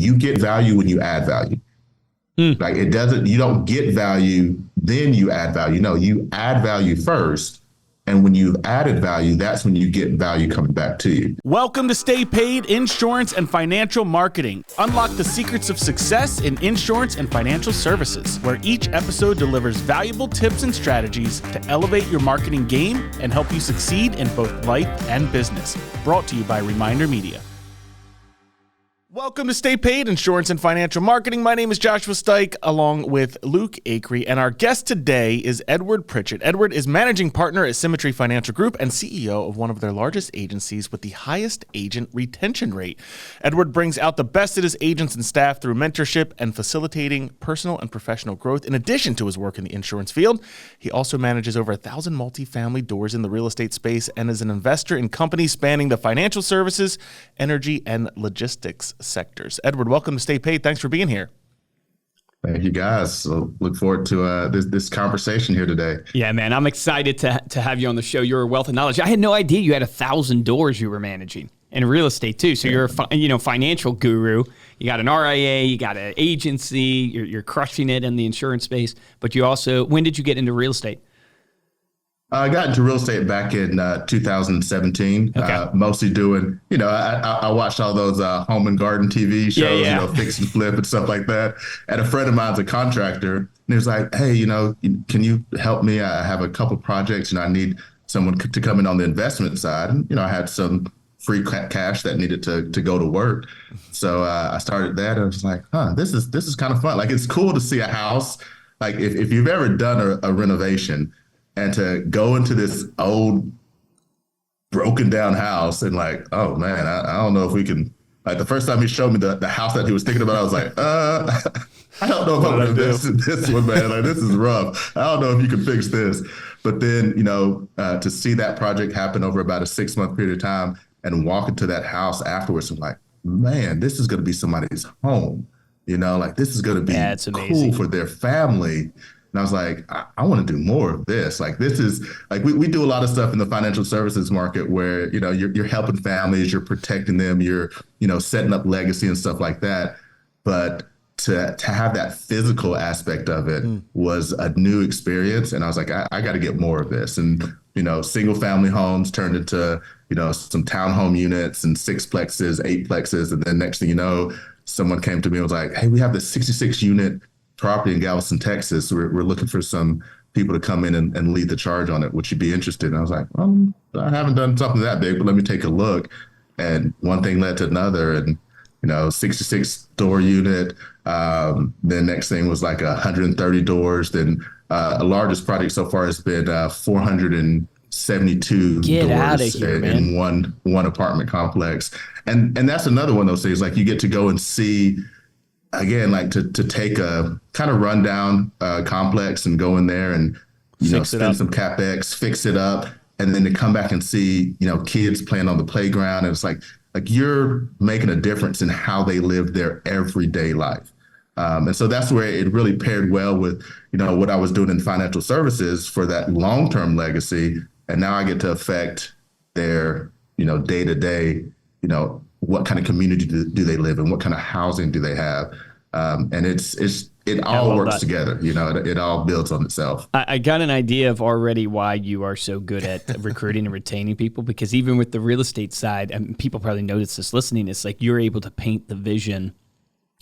you get value when you add value. Like you don't get value, then you add value. No, you add value first. And when you've added value, that's when you get value coming back to you. Welcome to Stay Paid Insurance and Financial Marketing. Unlock the secrets of success in insurance and financial services, where each episode delivers valuable tips and strategies to elevate your marketing game and help you succeed in both life and business. Brought to you by Reminder Media. Welcome to Stay Paid Insurance and Financial Marketing. My name is Joshua Stike, along with Luke Acree, and our guest today is Edward Pritchett. Edward is managing partner at Symmetry Financial Group and CEO of one of their largest agencies with the highest agent retention rate. Edward brings out the best in his agents and staff through mentorship and facilitating personal and professional growth. In addition to his work in the insurance field, he also manages over 1,000 multifamily doors in the real estate space and is an investor in companies spanning the financial services, energy, and logistics sectors. Edward, welcome to Stay Paid. Thanks for being here. Thank you, guys. So look forward to this conversation here today. Yeah, man, I'm excited to have you on the show. You're a wealth of knowledge. I had no idea you had 1,000 doors you were managing in real estate too. So you're a financial guru. You got an RIA, you got an agency. You're crushing it in the insurance space. But you also, when did you get into real estate? I got into real estate back in 2017, mostly doing, I watched all those home and garden TV shows, fix and flip and stuff like that. And a friend of mine's a contractor, and he was like, hey, can you help me? I have a couple projects and I need someone to come in on the investment side. And, I had some free cash that needed to go to work. So I started that and I was like, this is kind of fun. Like, it's cool to see a house. Like if you've ever done a renovation, and to go into this old broken down house and like, oh man, I don't know if we can, like the first time he showed me the house that he was thinking about, I was like, I don't know if I'm going to invest in this one, man. Like, this is rough. I don't know if you can fix this. But then, to see that project happen over about a 6-month period of time and walk into that house afterwards, I'm like, man, this is going to be somebody's home. Like this is going to be cool for their family. And I was like, I want to do more of this. Like, this is like, we do a lot of stuff in the financial services market where, you're helping families, you're protecting them, you're, setting up legacy and stuff like that. But to have that physical aspect of it was a new experience. And I was like, I got to get more of this. And, single family homes turned into, some townhome units and 6plexes, 8plexes. And then next thing you know, someone came to me and was like, hey, we have this 66 unit property in Galveston, Texas. We're looking for some people to come in and lead the charge on it. Would you be interested? And I was like, well, I haven't done something that big, but let me take a look. And one thing led to another, and 66 door unit. Then next thing was like 130 doors. Then the largest project so far has been 472 doors in one apartment complex. And that's another one of those things. Like, you get to go and see. Again, like to take a kind of rundown complex and go in there and, spend some CapEx, fix it up, and then to come back and see, kids playing on the playground. And it's like you're making a difference in how they live their everyday life. And so that's where it really paired well with, what I was doing in financial services for that long-term legacy. And now I get to affect their, day-to-day, what kind of community do they live in? What kind of housing do they have? And it all works together. It all builds on itself. I got an idea of already why you are so good at recruiting and retaining people, because even with the real estate side, and people probably notice this listening, it's like you're able to paint the vision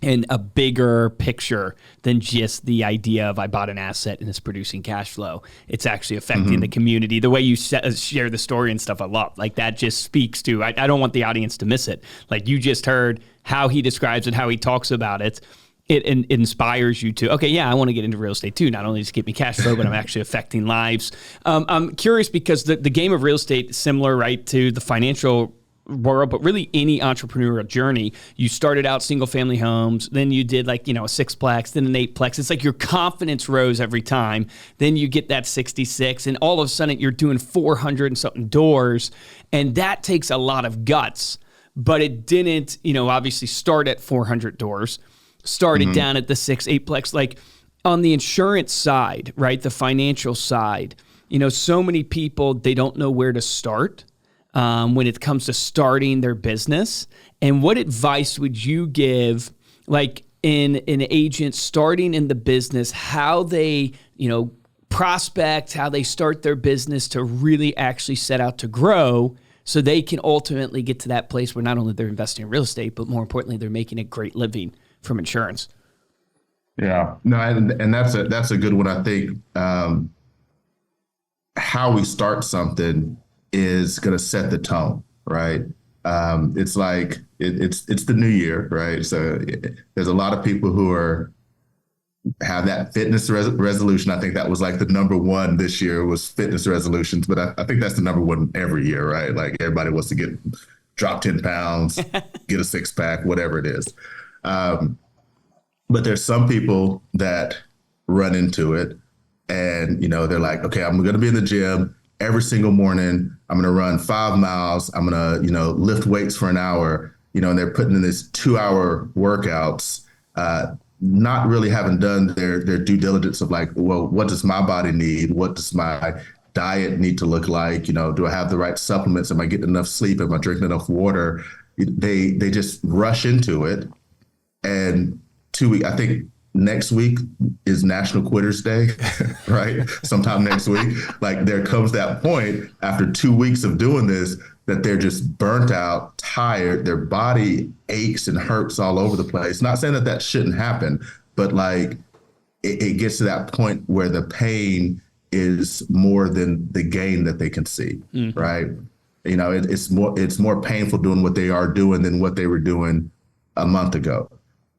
in a bigger picture than just the idea of I bought an asset and it's producing cash flow. It's actually affecting the community. The way you share the story and stuff, I love. Like, that just speaks to, I don't want the audience to miss it. Like, you just heard how he describes it, how he talks about it. It inspires you to, I want to get into real estate too. Not only does it give me cash flow, but I'm actually affecting lives. I'm curious because the game of real estate is similar, right, to the financial world, but really any entrepreneurial journey. You started out single family homes, then you did a 6plex, then an 8plex. It's like your confidence rose every time. Then you get that 66 and all of a sudden you're doing 400 and something doors. And that takes a lot of guts, but it didn't, obviously start at 400 doors, started down at the 8plex. Like, on the insurance side, right? The financial side, so many people, they don't know where to start. When it comes to starting their business. And what advice would you give like in an agent starting in the business, how they, prospect, how they start their business to really actually set out to grow so they can ultimately get to that place where not only they're investing in real estate, but more importantly, they're making a great living from insurance. Yeah, no, and that's a good one. I think how we start something is going to set the tone, right? It's like it's the new year, right? So there's a lot of people who have that fitness resolution. I think that was like the number one this year was fitness resolutions, but I think that's the number one every year, right? Like everybody wants to drop 10 pounds, get a six pack, whatever it is. But there's some people that run into it and, they're like, okay, I'm going to be in the gym every single morning. I'm going to run 5 miles. I'm going to, lift weights for an hour, and they're putting in this 2-hour workouts, not really having done their due diligence of like, well, what does my body need? What does my diet need to look like? Do I have the right supplements? Am I getting enough sleep? Am I drinking enough water? They just rush into it. And 2 weeks, I think next week is National Quitters Day, right? Sometime next week. Like there comes that point after 2 weeks of doing this that they're just burnt out, tired, their body aches and hurts all over the place. Not saying that shouldn't happen, but like it gets to that point where the pain is more than the gain that they can see, right? It's more painful doing what they are doing than what they were doing a month ago.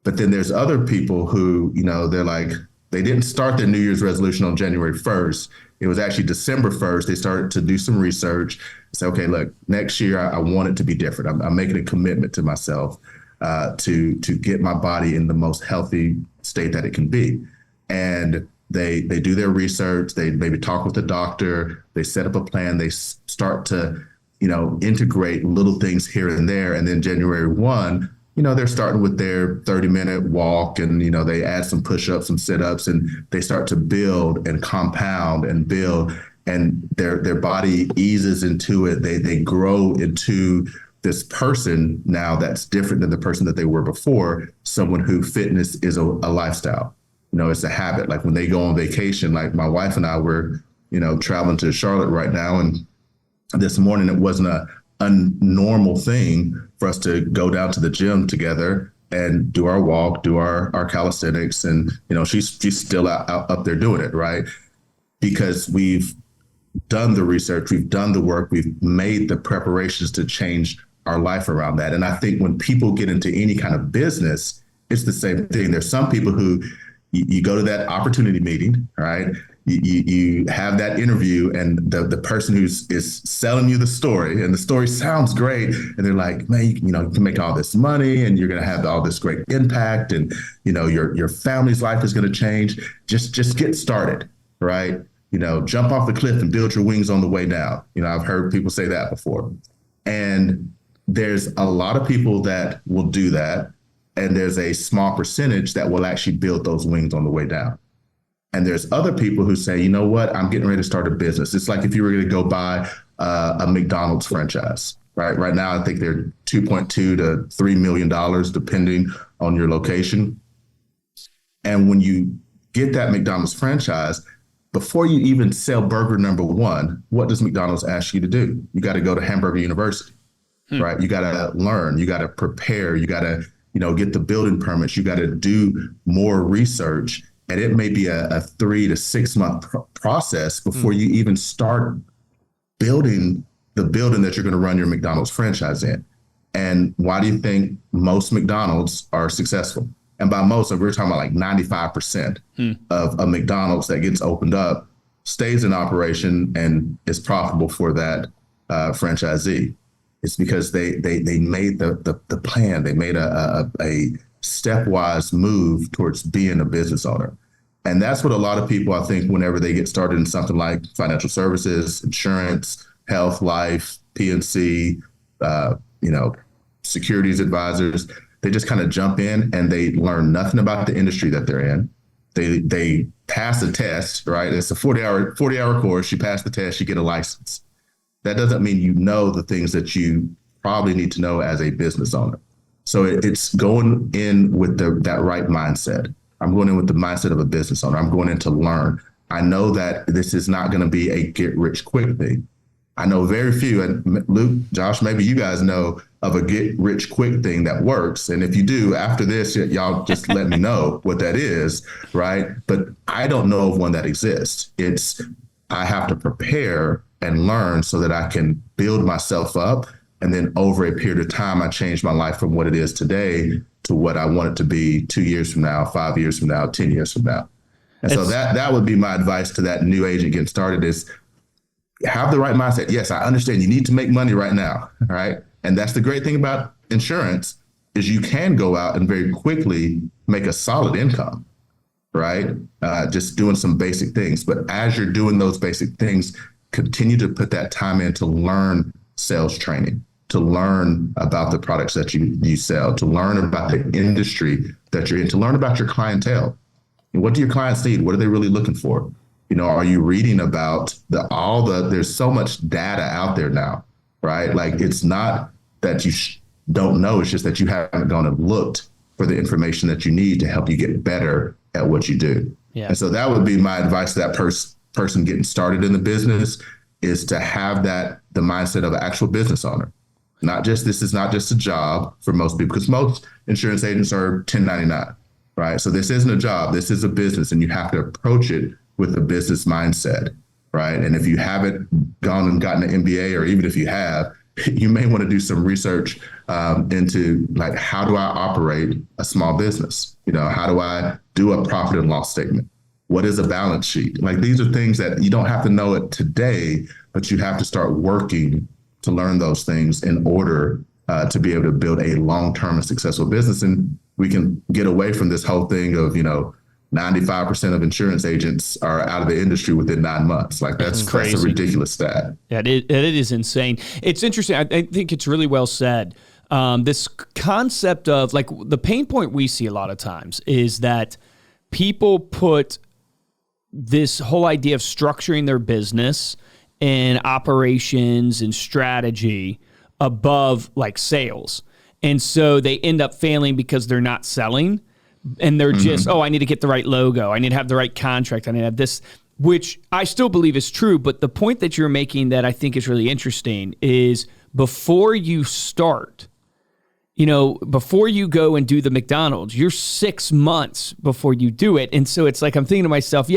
But then there's other people who, they're like, they didn't start their New Year's resolution on January 1st. It was actually December 1st. They started to do some research. Say, okay, look, next year I want it to be different. I'm making a commitment to myself to get my body in the most healthy state that it can be. And they do their research. They maybe talk with the doctor. They set up a plan. They start to, integrate little things here and there. And then January 1, they're starting with their 30-minute walk and, they add some push-ups, some sit-ups, and they start to build and compound and build, and their body eases into it. They grow into this person now that's different than the person that they were before, someone who fitness is a lifestyle. It's a habit. Like when they go on vacation, like my wife and I were, traveling to Charlotte right now, and this morning it wasn't a normal thing for us to go down to the gym together and do our walk, do our calisthenics. And, she's still out up there doing it, right? Because we've done the research, we've done the work, we've made the preparations to change our life around that. And I think when people get into any kind of business, it's the same thing. There's some people who you go to that opportunity meeting, right? You have that interview and the person is selling you the story and the story sounds great. And they're like, man, you can make all this money and you're going to have all this great impact and, your family's life is going to change. Just get started, right? Jump off the cliff and build your wings on the way down. I've heard people say that before. And there's a lot of people that will do that. And there's a small percentage that will actually build those wings on the way down. And there's other people who say, you know what, I'm getting ready to start a business. It's like if you were going to go buy a McDonald's franchise, right? Right now, I think they're $2.2 to $3 million, depending on your location. And when you get that McDonald's franchise, before you even sell burger number one, what does McDonald's ask you to do? You got to go to Hamburger University, right? You got to learn, you got to prepare, you got to, get the building permits, you got to do more research. And it may be a 3 to 6 month process before you even start building the building that you're going to run your McDonald's franchise in. And why do you think most McDonald's are successful? And by most, we're talking about like 95% of a McDonald's that gets opened up stays in operation and is profitable for that franchisee. It's because they made the plan. They made a stepwise move towards being a business owner. And that's what a lot of people, I think, whenever they get started in something like financial services, insurance, health, life, PNC, securities advisors, they just kind of jump in and they learn nothing about the industry that they're in. They pass a test, right? It's a 40-hour course. You pass the test, you get a license. That doesn't mean you know the things that you probably need to know as a business owner. So it's going in with that right mindset. I'm going in with the mindset of a business owner. I'm going in to learn. I know that this is not going to be a get rich quick thing. I know very few, and Luke, Josh, maybe you guys know of a get rich quick thing that works. And if you do, after this, y'all just let me know what that is, right? But I don't know of one that exists. I have to prepare and learn so that I can build myself up. And then over a period of time, I change my life from what it is today to what I want it to be 2 years from now, 5 years from now, 10 years from now. And so that would be my advice to that new agent getting started is have the right mindset. Yes, I understand you need to make money right now, right? And that's the great thing about insurance is you can go out and very quickly make a solid income, right? Just doing some basic things. But as you're doing those basic things, continue to put that time in to learn sales training, to learn about the products that you sell, to learn about the industry that you're in, to learn about your clientele. What do your clients need? What are they really looking for? Are you reading about there's so much data out there now, right? Like it's not that you don't know, it's just that you haven't gone and looked for the information that you need to help you get better at what you do. Yeah. And so that would be my advice to that person getting started in the business is to have the mindset of an actual business owner. This is not just a job for most people, because most insurance agents are 1099, right? So this isn't a job, this is a business, and you have to approach it with a business mindset, right? And if you haven't gone and gotten an MBA, or even if you have, you may want to do some research into like, how do I operate a small business? How do I do a profit and loss statement? What is a balance sheet? Like these are things that you don't have to know it today, but you have to start working to learn those things in order to be able to build a long-term and successful business. And we can get away from this whole thing of, 95% of insurance agents are out of the industry within 9 months. Like that's crazy. That's a ridiculous stat. Yeah, it is insane. It's interesting. I think it's really well said. This concept of like the pain point we see a lot of times is that people put this whole idea of structuring their business and operations and strategy above like sales. And so they end up failing because they're not selling. And they're just, I need to get the right logo. I need to have the right contract. I need to have this, which I still believe is true. But the point that you're making that I think is really interesting is before you start, before you go and do the McDonald's, you're 6 months before you do it. And so it's like, I'm thinking to myself,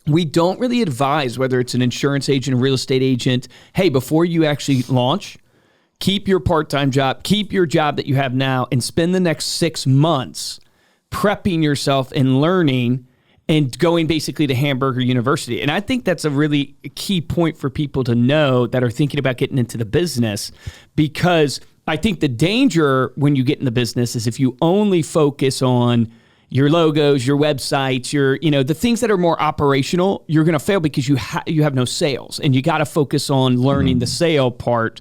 we don't really advise whether it's an insurance agent, a real estate agent, hey, before you actually launch, keep your part-time job, keep your job that you have now, and spend the next 6 months prepping yourself and learning and going basically to Hamburger University. And I think that's a really key point for people to know that are thinking about getting into the business, because I think the danger when you get in the business is if you only focus on your logos, your websites, the things that are more operational, you're going to fail because you have no sales, and you got to focus on learning the sale part.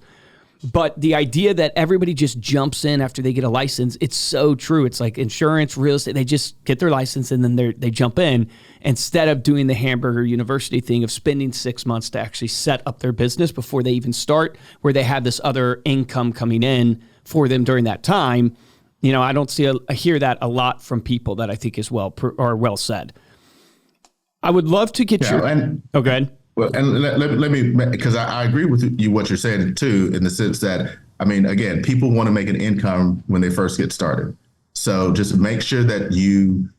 But the idea that everybody just jumps in after they get a license, it's so true. It's like insurance, real estate, they just get their license and then they jump in instead of doing the Hamburger University thing of spending 6 months to actually set up their business before they even start, where they have this other income coming in for them during that time. I don't hear that a lot from people that I think is well said. I would love to get your... go ahead. Well, and let me, because I agree with you, what you're saying too, in the sense that, again, people want to make an income when they first get started. So just make sure that you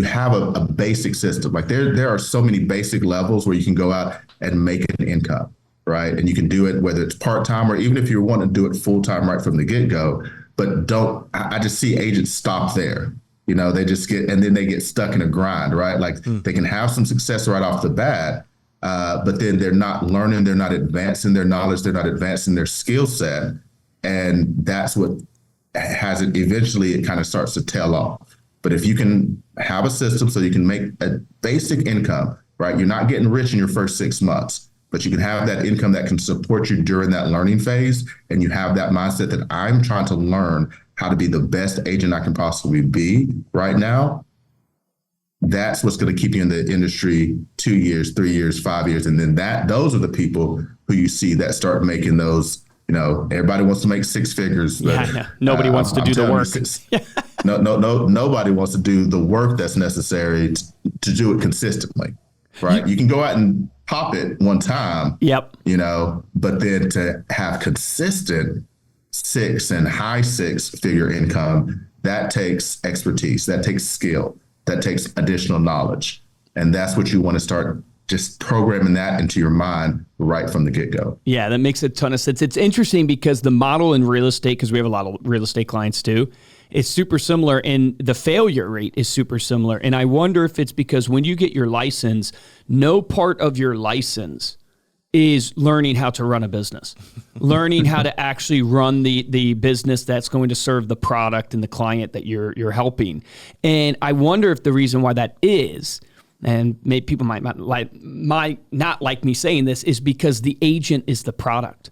have a basic system. Like there are so many basic levels where you can go out and make an income, right? And you can do it whether it's part-time or even if you want to do it full-time right from the get-go. But I just see agents stop there. They just and then they get stuck in a grind, right? Like they can have some success right off the bat, but then they're not learning, they're not advancing their knowledge, they're not advancing their skill set. And that's what has it, eventually it kind of starts to tail off. But if you can have a system so you can make a basic income, right? You're not getting rich in your first 6 months, but you can have that income that can support you during that learning phase. And you have that mindset that I'm trying to learn how to be the best agent I can possibly be right now. That's what's going to keep you in the industry 2 years, 3 years, 5 years. And then those are the people who you see that start making those everybody wants to make six figures. But, no. Nobody wants to do the work. Nobody wants to do the work that's necessary to do it consistently, right? You can go out and pop it one time, but then to have consistent and high six-figure income, that takes expertise, that takes skill, that takes additional knowledge. And that's what you want to start just programming that into your mind right from the get-go. Yeah, that makes a ton of sense. It's interesting because the model in real estate, because we have a lot of real estate clients too, it's super similar and the failure rate is super similar. And I wonder if it's because when you get your license, no part of your license is learning how to run a business, learning how to actually run the business that's going to serve the product and the client that you're helping. And I wonder if the reason why that is, and maybe people might not like me saying this, is because the agent is the product.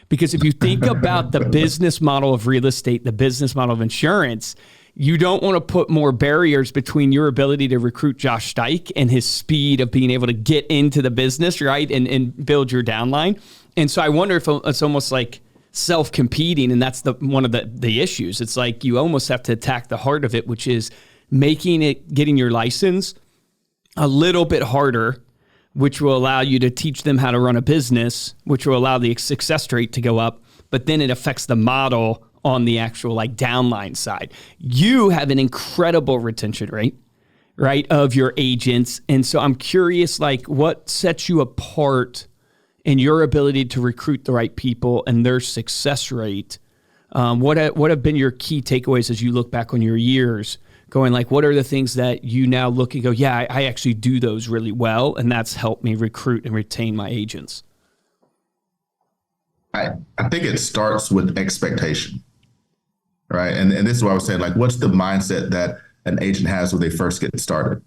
Because if you think about the business model of real estate, the business model of insurance, you don't want to put more barriers between your ability to recruit Josh Steich and his speed of being able to get into the business, right, and build your downline. And so I wonder if it's almost like self-competing, and that's one of the issues. It's like you almost have to attack the heart of it, which is getting your license a little bit harder, which will allow you to teach them how to run a business, which will allow the success rate to go up, but then it affects the model on the actual downline side. You have an incredible retention rate, right, of your agents. And so I'm curious, what sets you apart in your ability to recruit the right people and their success rate? What have been your key takeaways as you look back on your years going, what are the things that you now look and go, yeah, I actually do those really well, and that's helped me recruit and retain my agents? I think it starts with expectation, right? And this is what I was saying, what's the mindset that an agent has when they first get started?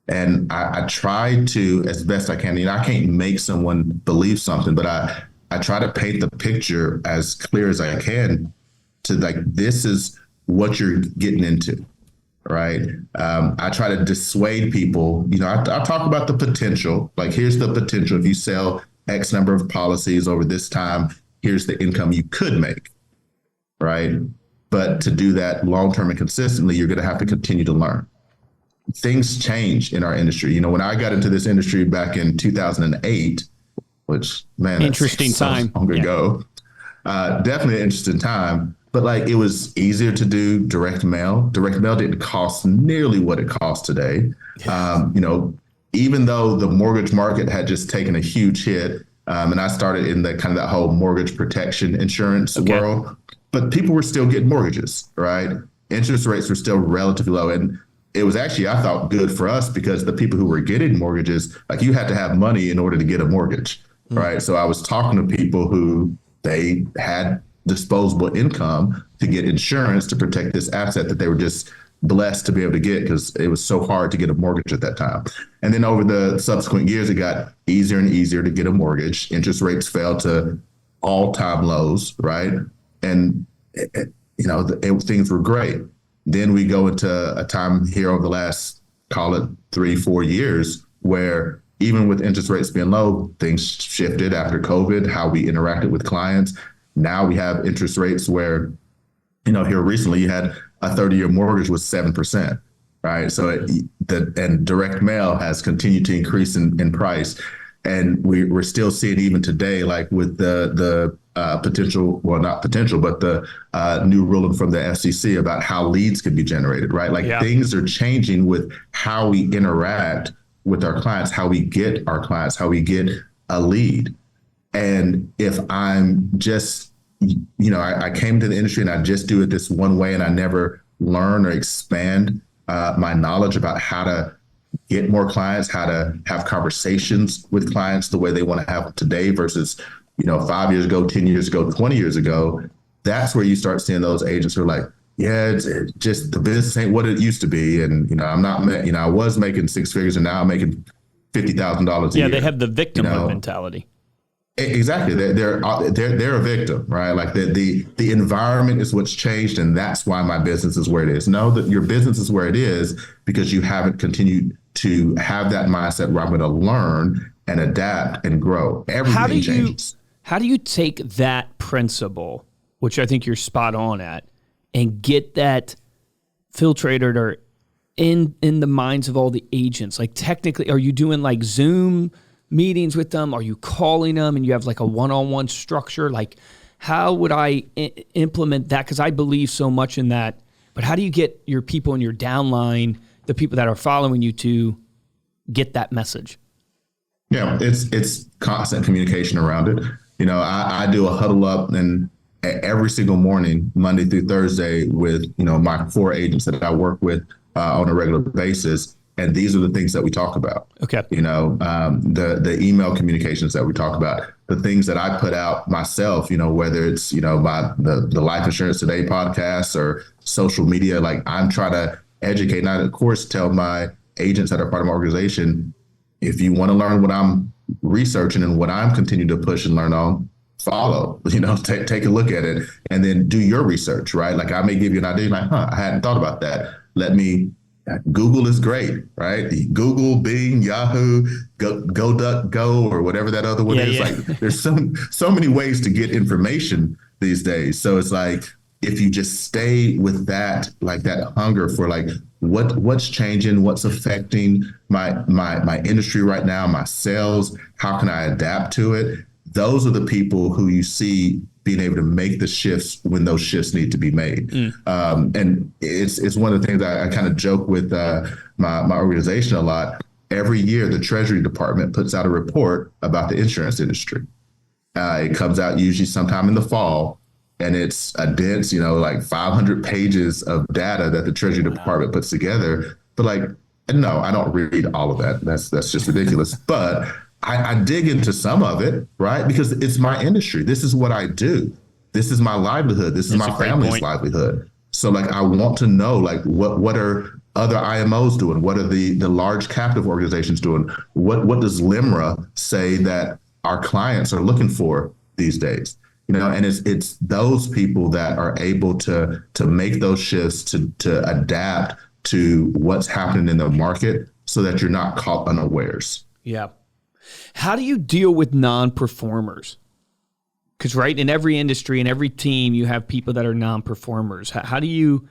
And I try to, as best I can, I can't make someone believe something, but I try to paint the picture as clear as I can to this is what you're getting into. Right. I try to dissuade people. I talk about the potential. Here's the potential. If you sell X number of policies over this time, here's the income you could make. Right. But to do that long term and consistently, you're going to have to continue to learn. Things change in our industry. When I got into this industry back in 2008, which, man, interesting time. Long ago. Definitely an interesting time. But it was easier to do direct mail. Direct mail didn't cost nearly what it costs today. Even though the mortgage market had just taken a huge hit, and I started in the kind of that whole mortgage protection insurance world, but people were still getting mortgages, right? Interest rates were still relatively low. And it was actually, I thought, good for us because the people who were getting mortgages, you had to have money in order to get a mortgage, right? So I was talking to people who they had disposable income to get insurance to protect this asset that they were just blessed to be able to get because it was so hard to get a mortgage at that time. And then over the subsequent years, it got easier and easier to get a mortgage. Interest rates fell to all-time lows, right? And, things were great. Then we go into a time here over the last, call it 3-4 years, where even with interest rates being low, things shifted after COVID, how we interacted with clients. Now we have interest rates where, here recently you had a 30-year mortgage with 7%, right? So and direct mail has continued to increase in price. And we're still seeing even today, with the potential, well, not potential, but the new ruling from the FCC about how leads can be generated, right? Things are changing with how we interact with our clients, how we get our clients, how we get a lead. And if I'm just, I came to the industry and I just do it this one way and I never learn or expand my knowledge about how to get more clients, how to have conversations with clients the way they want to have them today versus, 5 years ago, 10 years ago, 20 years ago, that's where you start seeing those agents who are like, yeah, it's just the business ain't what it used to be. And, I'm not, I was making six figures and now I'm making $50,000 a year. Yeah, they have the victimhood mentality. Exactly. They're a victim, right? The environment is what's changed, and that's why my business is where it is. No, that your business is where it is because you haven't continued to have that mindset where I'm going to learn and adapt and grow. Everything changes. How do you take that principle, which I think you're spot on at, and get that filtrated or in the minds of all the agents? Like technically, are you doing like Zoom meetings with them? Are you calling them and you have like a one-on-one structure? Like how would I implement that? Because I believe so much in that. But how do you get your people in your downline, the people that are following you, to get that message? Yeah, it's constant communication around it. I do a huddle up and every single morning, Monday through Thursday, with my 4 agents that I work with on a regular basis, and these are the things that we talk about. Okay. The email communications that we talk about, the things that I put out myself. Whether it's the Life Insurance Today podcast or social media, like I'm trying to educate. And I, of course, tell my agents that are part of my organization, if you want to learn what I'm researching and what I'm continuing to push and learn on, follow, take a look at it and then do your research, right? Like I may give you an idea, like, I hadn't thought about that. Google is great, right? Google, Bing, Yahoo, Go, or whatever that other one is. Yeah. Like there's so many ways to get information these days. So it's like, if you just stay with that, like that hunger for like, what's changing, what's affecting my industry right now, my sales, how can I adapt to it? Those are the people who you see being able to make the shifts when those shifts need to be made. And it's one of the things I kind of joke with my organization a lot. Every year, the Treasury Department puts out a report about the insurance industry. It comes out usually sometime in the fall, and it's a dense, like 500 pages of data that the Treasury Department puts together. But like, no, I don't read all of that. That's just ridiculous. But I dig into some of it, right? Because it's my industry. This is what I do. This is my livelihood. This is my family's livelihood. So like, I want to know, like, what are other IMOs doing? What are the large captive organizations doing? What does LIMRA say that our clients are looking for these days? And it's those people that are able to make those shifts, to adapt to what's happening in the market so that you're not caught unawares. Yeah. How do you deal with non-performers? Because right, in every industry, in every team, you have people that are non-performers. How do you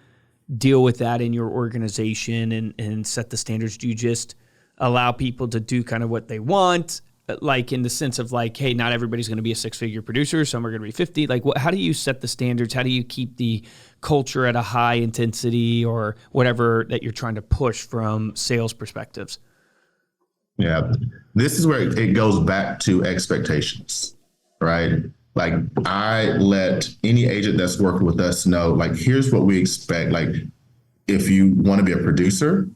deal with that in your organization and set the standards? Do you just allow people to do kind of what they want? Like in the sense of like, hey, not everybody's going to be a 6-figure producer. Some are going to be 50. Like, how do you set the standards? How do you keep the culture at a high intensity or whatever that you're trying to push from sales perspectives? Yeah, this is where it goes back to expectations, right? Like I let any agent that's working with us know, like, here's what we expect. Like if you want to be a producer,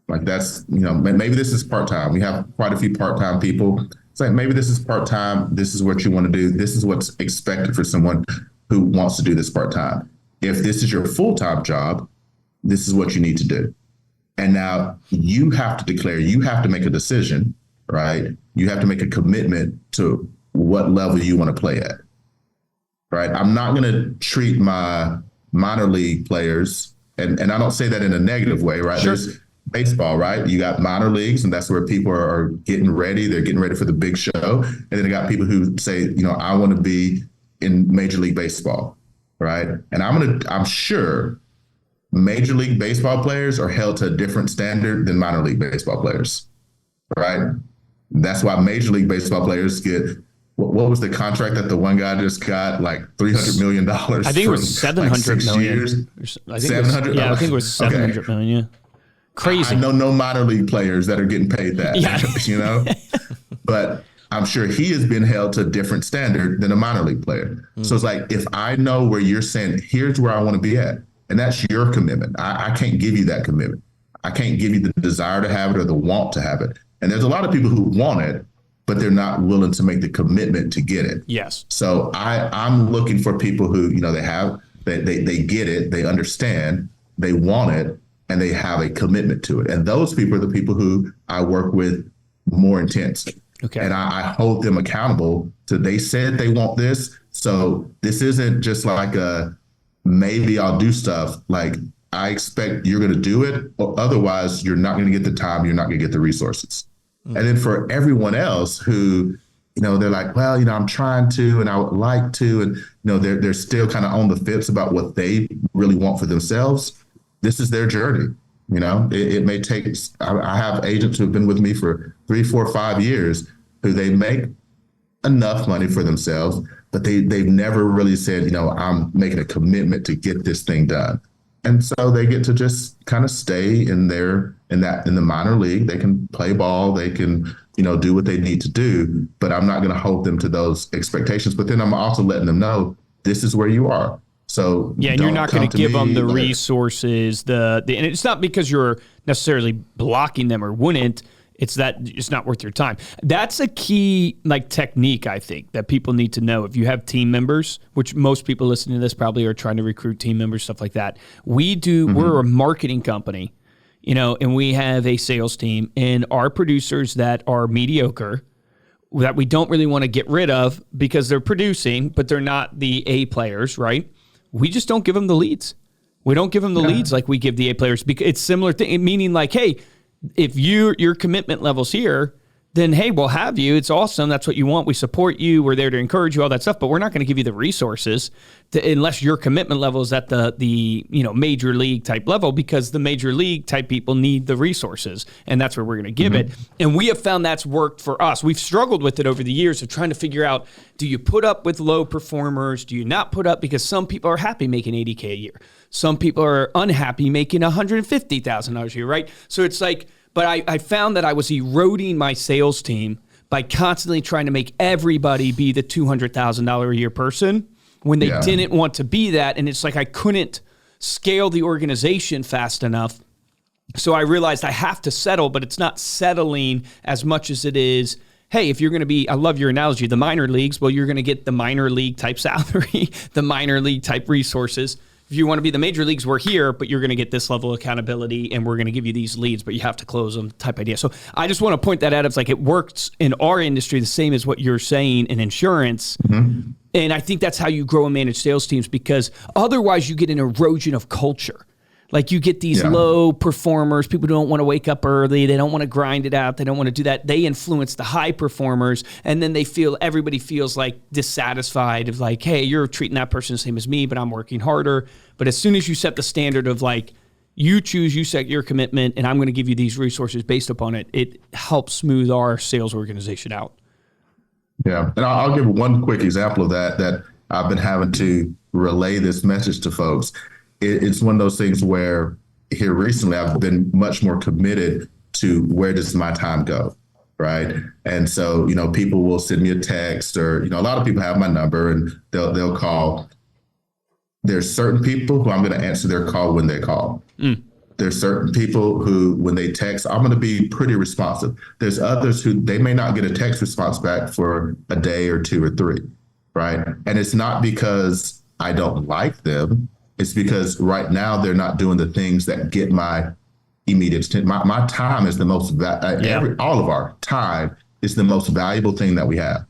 like that's, maybe this is part-time. We have quite a few part-time people. It's like, maybe this is part-time. This is what you want to do. This is what's expected for someone who wants to do this part-time. If this is your full-time job, this is what you need to do. And now you have to declare, you have to make a decision, right? You have to make a commitment to what level you want to play at, right? I'm not going to treat my minor league players, and I don't say that in a negative way, right? Sure. There's baseball, right? You got minor leagues, and that's where people are getting ready. They're getting ready for the big show. And then you got people who say, I want to be in Major League Baseball, right? And I'm sure Major League Baseball players are held to a different standard than minor league baseball players, right? That's why Major League Baseball players get, what was the contract that the one guy just got, like $300 million? I think it was $700 million. I think 700? I think it was $700 million, yeah. Crazy. I know no minor league players that are getting paid that, but I'm sure he has been held to a different standard than a minor league player. So it's like, if I know where you're saying, here's where I want to be at, and that's your commitment. I can't give you that commitment. I can't give you the desire to have it or the want to have it. And there's a lot of people who want it, but they're not willing to make the commitment to get it. Yes. So I'm looking for people who, they get it, they understand, they want it, and they have a commitment to it. And those people are the people who I work with more intensely. Okay. And I hold them accountable to, they said they want this. So this isn't just like maybe I'll do stuff. Like, I expect you're going to do it, or otherwise you're not going to get the time, you're not going to get the resources. And then for everyone else who they're like, well, I'm trying to, and I would like to, and they're still kind of on the fence about what they really want for themselves. This is their journey. It may take. I have agents who've been with me for 3, 4, 5 years who they make enough money for themselves, but they've never really said, I'm making a commitment to get this thing done. And so they get to just kind of stay in the minor league. They can play ball, they can, do what they need to do, but I'm not going to hold them to those expectations. But then I'm also letting them know this is where you are. So yeah, and you're not going to give them the resources, and it's not because you're necessarily blocking them or wouldn't. It's that it's not worth your time. That's a key technique, I think, that people need to know. If you have team members, which most people listening to this probably are trying to recruit team members, stuff like that. We're a marketing company, and we have a sales team, and our producers that are mediocre, that we don't really want to get rid of because they're producing, but they're not the A players, right? We just don't give them the leads. We don't give them the leads like we give the A players, because it's similar thing, meaning hey, if your commitment level's here, then hey, we'll have you. It's awesome. That's what you want. We support you. We're there to encourage you, all that stuff. But we're not going to give you the resources unless your commitment level is at the major league type level, because the major league type people need the resources, and that's where we're going to give it. And we have found that's worked for us. We've struggled with it over the years of trying to figure out, do you put up with low performers? Do you not put up? Because some people are happy making $80K a year. Some people are unhappy making $150,000 a year, right? So it's but I found that I was eroding my sales team by constantly trying to make everybody be the $200,000 a year person when they didn't want to be that. And it's I couldn't scale the organization fast enough. So I realized I have to settle, but it's not settling as much as it is, hey, if you're going to be, I love your analogy, the minor leagues, well, you're going to get the minor league type salary, the minor league type resources. If you want to be the major leagues, we're here, but you're going to get this level of accountability, and we're going to give you these leads, but you have to close them type idea. So I just want to point that out. It's it works in our industry the same as what you're saying in insurance. And I think that's how you grow and manage sales teams, because otherwise you get an erosion of culture. You get these low performers, people don't want to wake up early, they don't want to grind it out, they don't want to do that. They influence the high performers, and then everybody feels dissatisfied of hey, you're treating that person the same as me, but I'm working harder. But as soon as you set the standard of you set your commitment, and I'm going to give you these resources based upon it, it helps smooth our sales organization out. Yeah, and I'll give one quick example of that I've been having to relay this message to folks. It's one of those things where here recently I've been much more committed to where does my time go, right? And so, people will send me a text, or, a lot of people have my number and they'll call. There's certain people who I'm going to answer their call when they call. There's certain people who, when they text, I'm going to be pretty responsive. There's others who they may not get a text response back for a day or 2 or 3, right? And it's not because I don't like them. It's because right now they're not doing the things that get my immediate attention. My time is the most, all of our time is the most valuable thing that we have,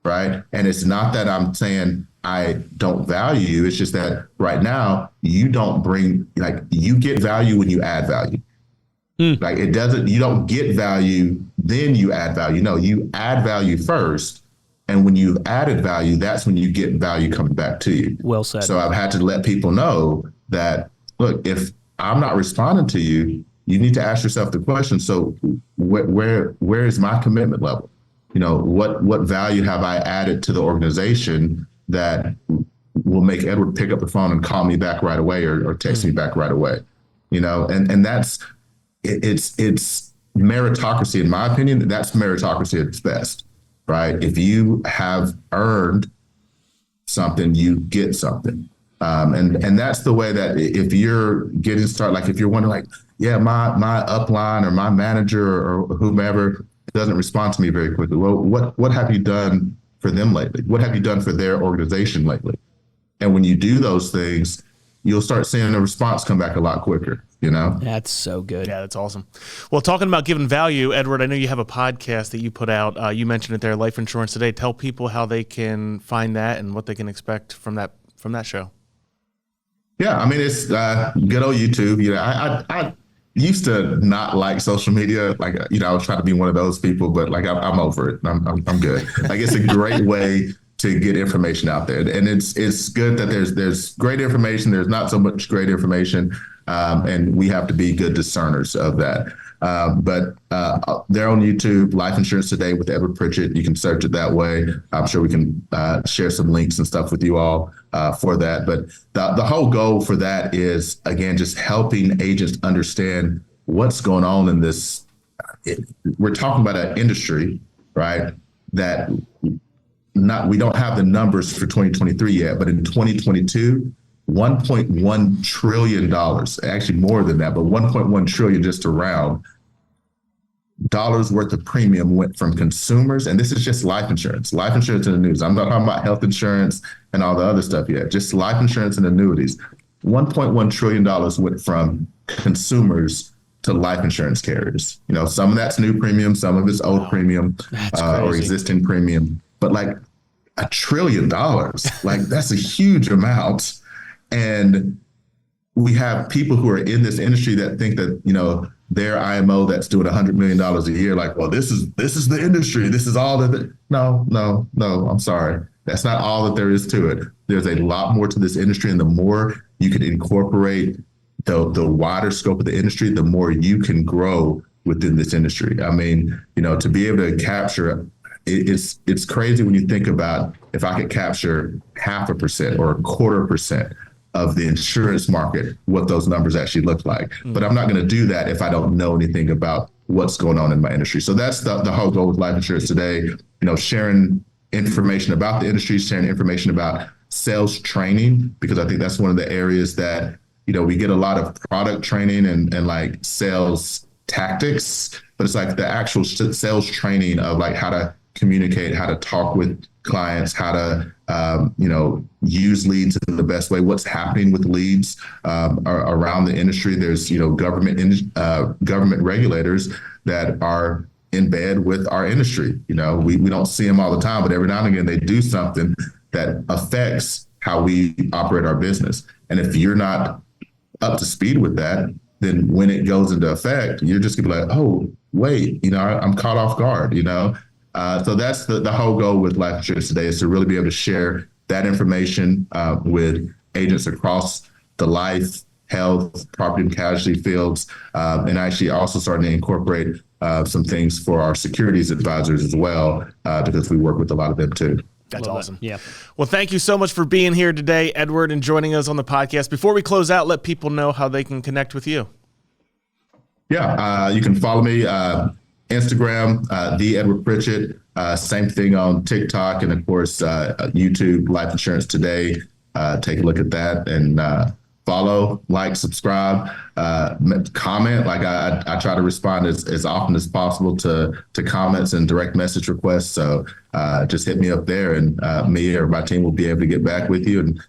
right? And it's not that I'm saying I don't value you. It's just that right now you don't bring, you get value when you add value. You don't get value, then you add value. No, you add value first. And when you've added value, that's when you get value coming back to you. Well said. So I've had to let people know that, look, if I'm not responding to you, you need to ask yourself the question. So where is my commitment level? What value have I added to the organization that will make Edward pick up the phone and call me back right away, or text me back right away? And that's, it's meritocracy. In my opinion, that's meritocracy at its best. Right? If you have earned something, you get something. And that's the way that if you're getting started, if you're wondering my upline or my manager or whomever doesn't respond to me very quickly. Well, what have you done for them lately? What have you done for their organization lately? And when you do those things, you'll start seeing the response come back a lot quicker. That's so good. Yeah, that's awesome. Well, talking about giving value, Edward, I know you have a podcast that you put out. You mentioned it there, Life Insurance Today. Tell people how they can find that and what they can expect from that show. Yeah, I mean, it's good old YouTube. used to not like social media. Like, I was trying to be one of those people, but like, I'm over it. I'm good. Like, it's a great way to get information out there. And it's good that there's great information. There's not so much great information. And we have to be good discerners of that. But they're on YouTube, Life Insurance Today with Edward Pritchett. You can search it that way. I'm sure we can share some links and stuff with you all for that. But the whole goal for that is, again, just helping agents understand what's going on in this. We're talking about an industry, right, that we don't have the numbers for 2023 yet, but in 2022, $1.1 trillion, actually more than that, but 1.1 trillion just around dollars worth of premium went from consumers. And this is just life insurance in the news. I'm not talking about health insurance and all the other stuff yet, just life insurance and annuities. $1.1 trillion went from consumers to life insurance carriers. Some of that's new premium, some of it's old premium or existing premium, but like $1 trillion, like that's a huge amount. And we have people who are in this industry that think that, their IMO that's doing $100 million a year, like, well, this is the industry. This is all that. No, I'm sorry. That's not all that there is to it. There's a lot more to this industry. And the more you can incorporate the wider scope of the industry, the more you can grow within this industry. I mean, to be able to capture, it's crazy when you think about if I could capture 0.5% or 0.25% of the insurance market, what those numbers actually look like. But I'm not going to do that if I don't know anything about what's going on in my industry. So that's the whole goal with Life Insurance Today, sharing information about the industry, sharing information about sales training, because I think that's one of the areas that, we get a lot of product training and like sales tactics, but it's like the actual sales training of like how to communicate, how to talk with clients, how to, use leads in the best way, what's happening with leads around the industry. There's, government regulators that are in bed with our industry. We don't see them all the time, but every now and again, they do something that affects how we operate our business. And if you're not up to speed with that, then when it goes into effect, you're just gonna be like, oh, wait, I'm caught off guard, So that's the whole goal with Life Insurance Today, is to really be able to share that information with agents across the life, health, property and casualty fields, and actually also starting to incorporate some things for our securities advisors as well, because we work with a lot of them too. That's awesome. Yeah. Well, thank you so much for being here today, Edward, and joining us on the podcast. Before we close out, let people know how they can connect with you. Yeah, you can follow me Instagram, the Edward Pritchett. Same thing on TikTok, and of course YouTube, Life Insurance Today. Take a look at that and follow, like, subscribe, comment. Like I try to respond as often as possible to comments and direct message requests. So just hit me up there, and me or my team will be able to get back with you and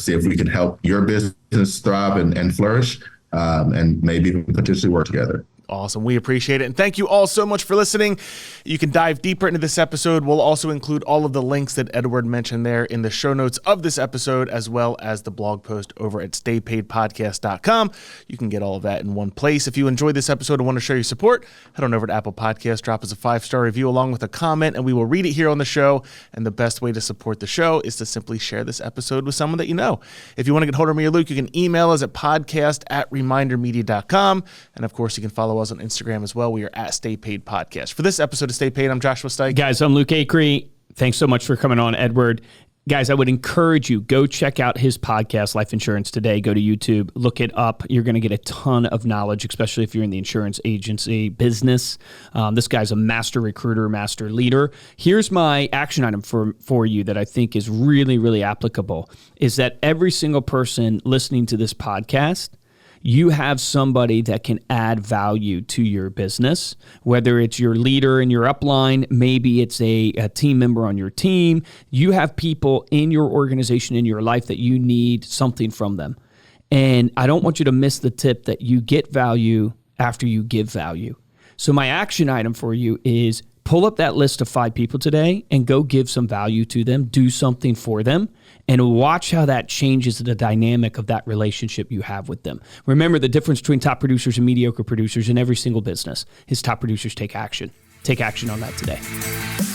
see if we can help your business thrive and flourish, and maybe even potentially work together. Awesome. We appreciate it. And thank you all so much for listening. You can dive deeper into this episode. We'll also include all of the links that Edward mentioned there in the show notes of this episode, as well as the blog post over at staypaidpodcast.com. You can get all of that in one place. If you enjoyed this episode and want to show your support, head on over to Apple Podcasts, drop us a 5-star review along with a comment, and we will read it here on the show. And the best way to support the show is to simply share this episode with someone that you know. If you want to get hold of me or Luke, you can email us at podcast@remindermedia.com. And of course, you can follow us on Instagram as well. We are at Stay Paid Podcast. For this episode of Stay Paid, I'm Joshua Stike. Guys, I'm Luke Acree. Thanks so much for coming on, Edward. Guys, I would encourage you, go check out his podcast, Life Insurance Today. Go to YouTube, look it up. You're going to get a ton of knowledge, especially if you're in the insurance agency business. This guy's a master recruiter, master leader. Here's my action item for you that I think is really, really applicable, is that every single person listening to this podcast, you have somebody that can add value to your business, whether it's your leader in your upline, maybe it's a team member on your team. You have people in your organization, in your life, that you need something from them. And I don't want you to miss the tip that you get value after you give value. So my action item for you is pull up that list of 5 people today and go give some value to them, do something for them, and watch how that changes the dynamic of that relationship you have with them. Remember, the difference between top producers and mediocre producers in every single business is top producers take action. Take action on that today.